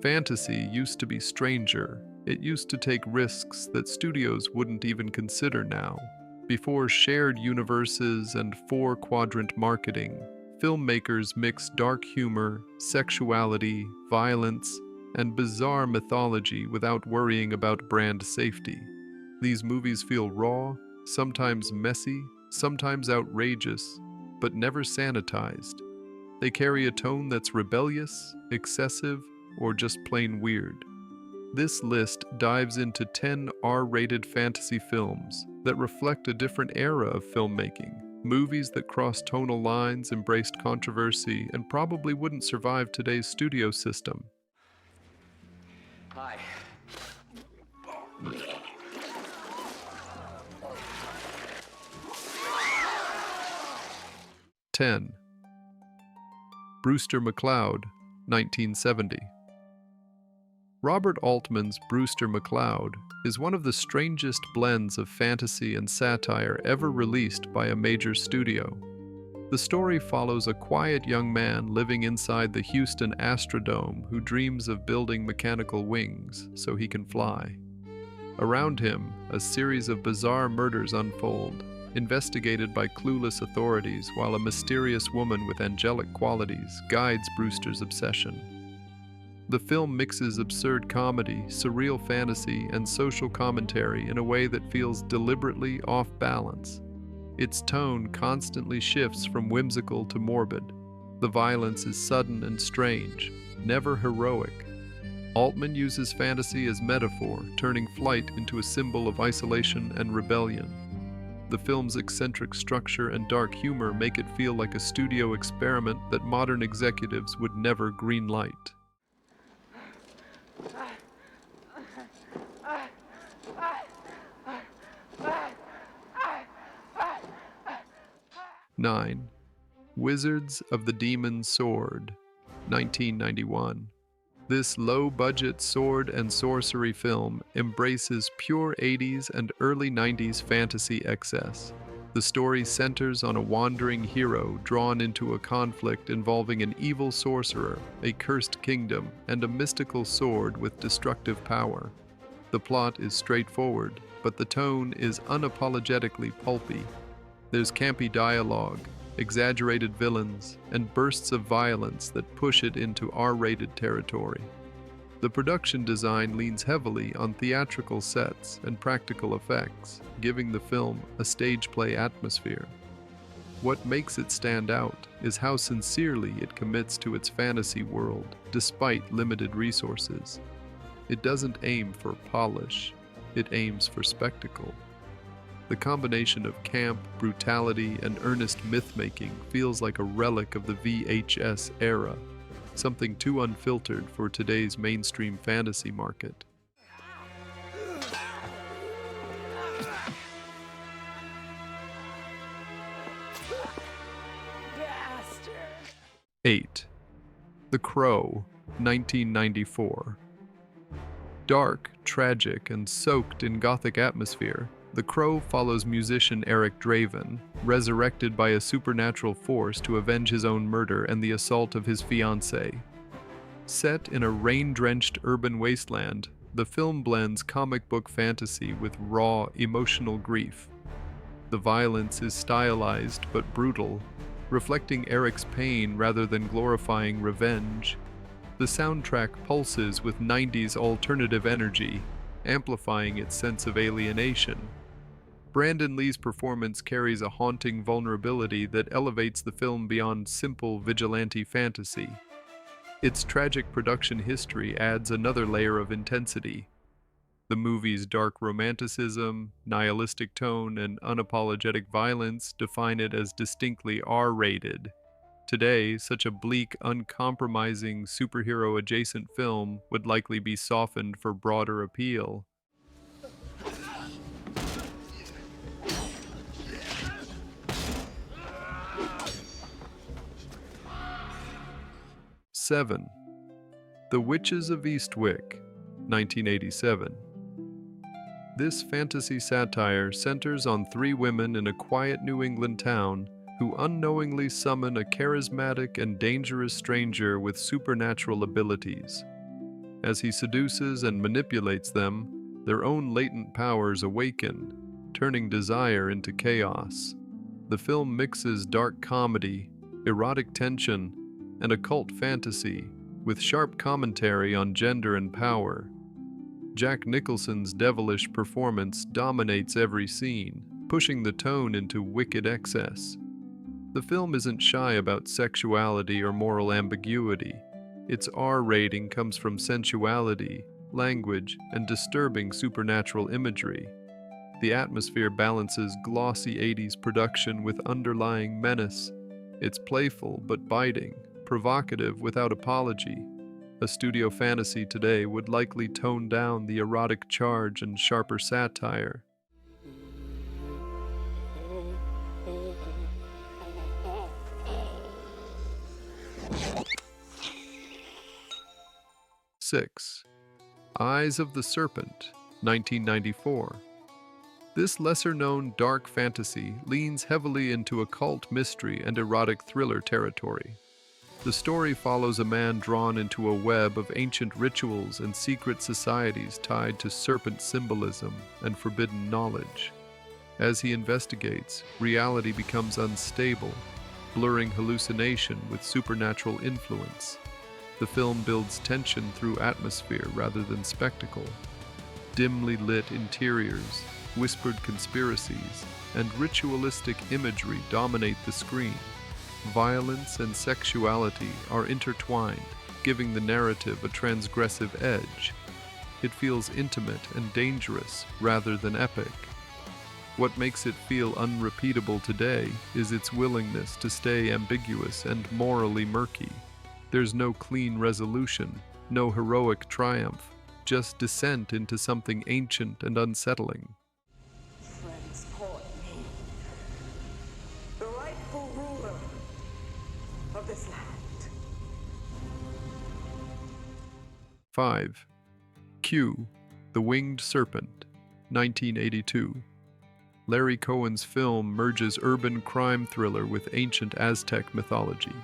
Fantasy used to be stranger. It used to take risks that studios wouldn't even consider now. Before shared universes and four-quadrant marketing, filmmakers mixed dark humor, sexuality, violence, and bizarre mythology without worrying about brand safety. These movies feel raw, sometimes messy, sometimes outrageous, but never sanitized. They carry a tone that's rebellious, excessive, or just plain weird. This list dives into 10 R-rated fantasy films that reflect a different era of filmmaking. Movies that crossed tonal lines, embraced controversy, and probably wouldn't survive today's studio system. Hi. 10. Brewster McCloud, 1970. Robert Altman's Brewster McCloud is one of the strangest blends of fantasy and satire ever released by a major studio. The story follows a quiet young man living inside the Houston Astrodome who dreams of building mechanical wings so he can fly. Around him, a series of bizarre murders unfold, investigated by clueless authorities while a mysterious woman with angelic qualities guides Brewster's obsession. The film mixes absurd comedy, surreal fantasy, and social commentary in a way that feels deliberately off balance. Its tone constantly shifts from whimsical to morbid. The violence is sudden and strange, never heroic. Altman uses fantasy as metaphor, turning flight into a symbol of isolation and rebellion. The film's eccentric structure and dark humor make it feel like a studio experiment that modern executives would never greenlight. 9. Wizards of the Demon Sword, 1991. This low-budget sword and sorcery film embraces pure 80s and early 90s fantasy excess. The story centers on a wandering hero drawn into a conflict involving an evil sorcerer, a cursed kingdom, and a mystical sword with destructive power. The plot is straightforward, but the tone is unapologetically pulpy. There's campy dialogue, exaggerated villains, and bursts of violence that push it into R-rated territory. The production design leans heavily on theatrical sets and practical effects, giving the film a stage play atmosphere. What makes it stand out is how sincerely it commits to its fantasy world, despite limited resources. It doesn't aim for polish, it aims for spectacle. The combination of camp, brutality, and earnest myth-making feels like a relic of the VHS era, something too unfiltered for today's mainstream fantasy market. Bastard. 8. The Crow, 1994. Dark, tragic, and soaked in gothic atmosphere, The Crow follows musician Eric Draven, resurrected by a supernatural force to avenge his own murder and the assault of his fiancée. Set in a rain-drenched urban wasteland, the film blends comic book fantasy with raw, emotional grief. The violence is stylized but brutal, reflecting Eric's pain rather than glorifying revenge. The soundtrack pulses with 90s alternative energy, amplifying its sense of alienation. Brandon Lee's performance carries a haunting vulnerability that elevates the film beyond simple vigilante fantasy. Its tragic production history adds another layer of intensity. The movie's dark romanticism, nihilistic tone, and unapologetic violence define it as distinctly R-rated. Today, such a bleak, uncompromising, superhero-adjacent film would likely be softened for broader appeal. 7. The Witches of Eastwick, 1987. This fantasy satire centers on three women in a quiet New England town who unknowingly summon a charismatic and dangerous stranger with supernatural abilities. As he seduces and manipulates them, their own latent powers awaken, turning desire into chaos. The film mixes dark comedy, erotic tension, and occult fantasy, with sharp commentary on gender and power. Jack Nicholson's devilish performance dominates every scene, pushing the tone into wicked excess. The film isn't shy about sexuality or moral ambiguity. Its R rating comes from sensuality, language, and disturbing supernatural imagery. The atmosphere balances glossy 80s production with underlying menace. It's playful but biting, provocative without apology. A studio fantasy today would likely tone down the erotic charge and sharper satire. Six. Eyes of the Serpent, 1994. This lesser-known dark fantasy leans heavily into occult mystery and erotic thriller territory. The story follows a man drawn into a web of ancient rituals and secret societies tied to serpent symbolism and forbidden knowledge. As he investigates, reality becomes unstable, blurring hallucination with supernatural influence. The film builds tension through atmosphere rather than spectacle. Dimly lit interiors, whispered conspiracies, and ritualistic imagery dominate the screen. Violence and sexuality are intertwined, giving the narrative a transgressive edge. It feels intimate and dangerous rather than epic. What makes it feel unrepeatable today is its willingness to stay ambiguous and morally murky. There's no clean resolution, no heroic triumph, just descent into something ancient and unsettling. Transport me. The rightful ruler of this land. 5. Q. The Winged Serpent, 1982. Larry Cohen's film merges urban crime thriller with ancient Aztec mythology.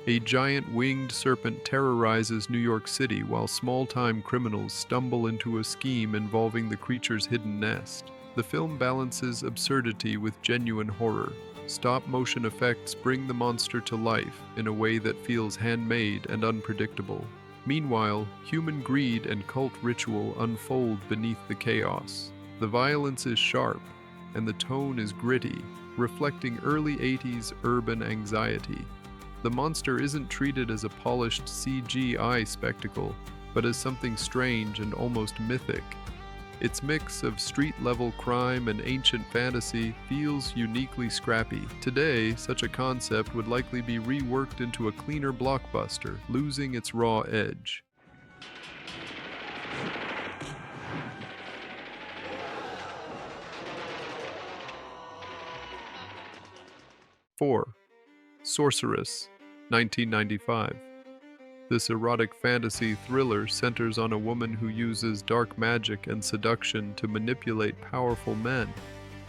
A giant winged serpent terrorizes New York City while small-time criminals stumble into a scheme involving the creature's hidden nest. The film balances absurdity with genuine horror. Stop-motion effects bring the monster to life in a way that feels handmade and unpredictable. Meanwhile, human greed and cult ritual unfold beneath the chaos. The violence is sharp, and the tone is gritty, reflecting early 80s urban anxiety. The monster isn't treated as a polished CGI spectacle, but as something strange and almost mythic. Its mix of street-level crime and ancient fantasy feels uniquely scrappy. Today, such a concept would likely be reworked into a cleaner blockbuster, losing its raw edge. Four. Sorceress, 1995. This erotic fantasy thriller centers on a woman who uses dark magic and seduction to manipulate powerful men.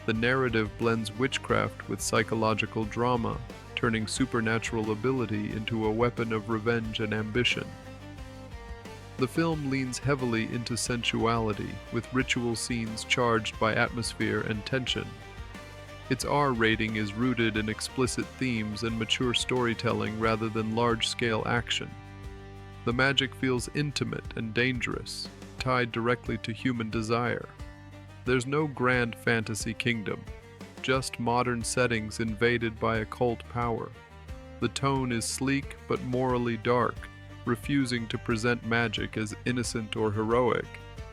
The narrative blends witchcraft with psychological drama, turning supernatural ability into a weapon of revenge and ambition. The film leans heavily into sensuality, with ritual scenes charged by atmosphere and tension. Its R rating is rooted in explicit themes and mature storytelling rather than large-scale action. The magic feels intimate and dangerous, tied directly to human desire. There's no grand fantasy kingdom, just modern settings invaded by occult power. The tone is sleek but morally dark, refusing to present magic as innocent or heroic.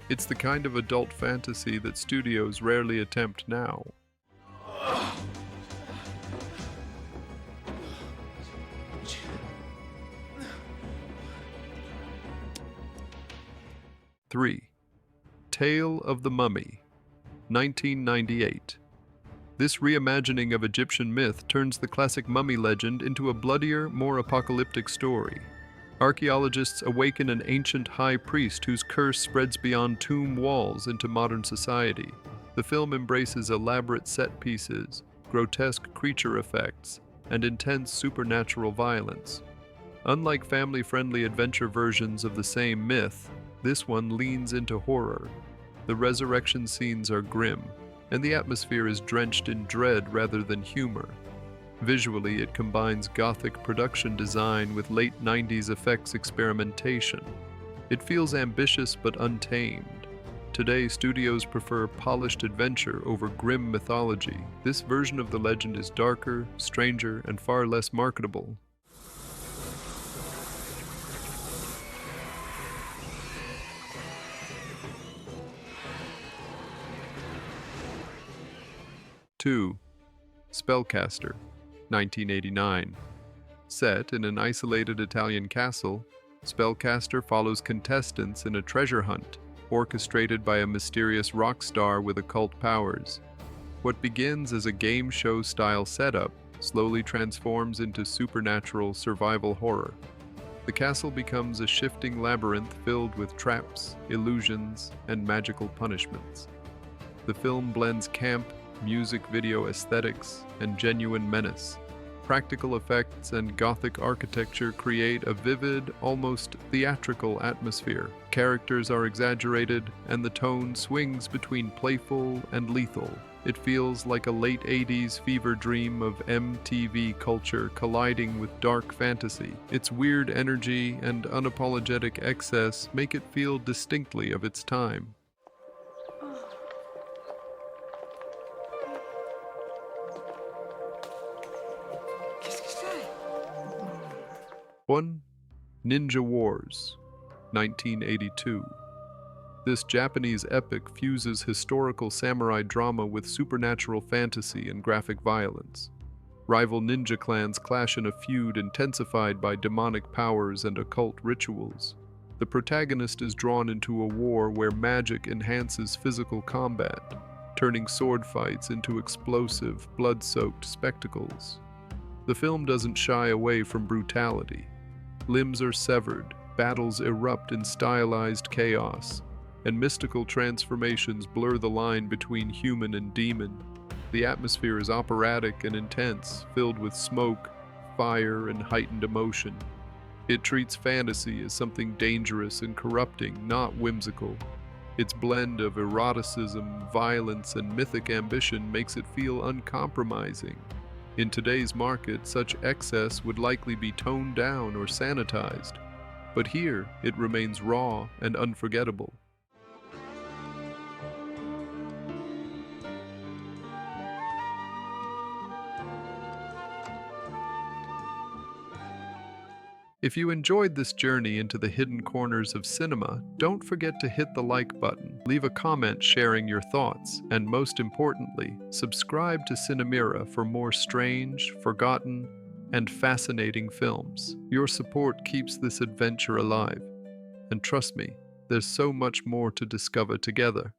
It's the kind of adult fantasy that studios rarely attempt now. Three. Tale of the Mummy, 1998. This reimagining of Egyptian myth turns the classic mummy legend into a bloodier, more apocalyptic story. Archaeologists awaken an ancient high priest whose curse spreads beyond tomb walls into modern society. The film embraces elaborate set pieces, grotesque creature effects, and intense supernatural violence. Unlike family-friendly adventure versions of the same myth, This one leans into horror. The resurrection scenes are grim, and the atmosphere is drenched in dread rather than humor. Visually, it combines Gothic production design with late 90s effects experimentation. It feels ambitious but untamed. Today, studios prefer polished adventure over grim mythology. This version of the legend is darker, stranger, and far less marketable. Two, Spellcaster, 1989. Set in an isolated Italian castle, Spellcaster follows contestants in a treasure hunt, orchestrated by a mysterious rock star with occult powers. What begins as a game show-style setup slowly transforms into supernatural survival horror. The castle becomes a shifting labyrinth filled with traps, illusions, and magical punishments. The film blends camp, music video aesthetics, and genuine menace. Practical effects and Gothic architecture create a vivid, almost theatrical atmosphere. Characters are exaggerated, and the tone swings between playful and lethal. It feels like a late 80s fever dream of MTV culture colliding with dark fantasy. Its weird energy and unapologetic excess make it feel distinctly of its time. One, Ninja Wars, 1982. This Japanese epic fuses historical samurai drama with supernatural fantasy and graphic violence. Rival ninja clans clash in a feud intensified by demonic powers and occult rituals. The protagonist is drawn into a war where magic enhances physical combat, turning sword fights into explosive, blood-soaked spectacles. The film doesn't shy away from brutality. Limbs are severed, battles erupt in stylized chaos, and mystical transformations blur the line between human and demon. The atmosphere is operatic and intense, filled with smoke, fire, and heightened emotion. It treats fantasy as something dangerous and corrupting, not whimsical. Its blend of eroticism, violence, and mythic ambition makes it feel uncompromising. In today's market, such excess would likely be toned down or sanitized, but here it remains raw and unforgettable. If you enjoyed this journey into the hidden corners of cinema, don't forget to hit the like button, leave a comment sharing your thoughts, and most importantly, subscribe to Cinemira for more strange, forgotten, and fascinating films. Your support keeps this adventure alive, and trust me, there's so much more to discover together.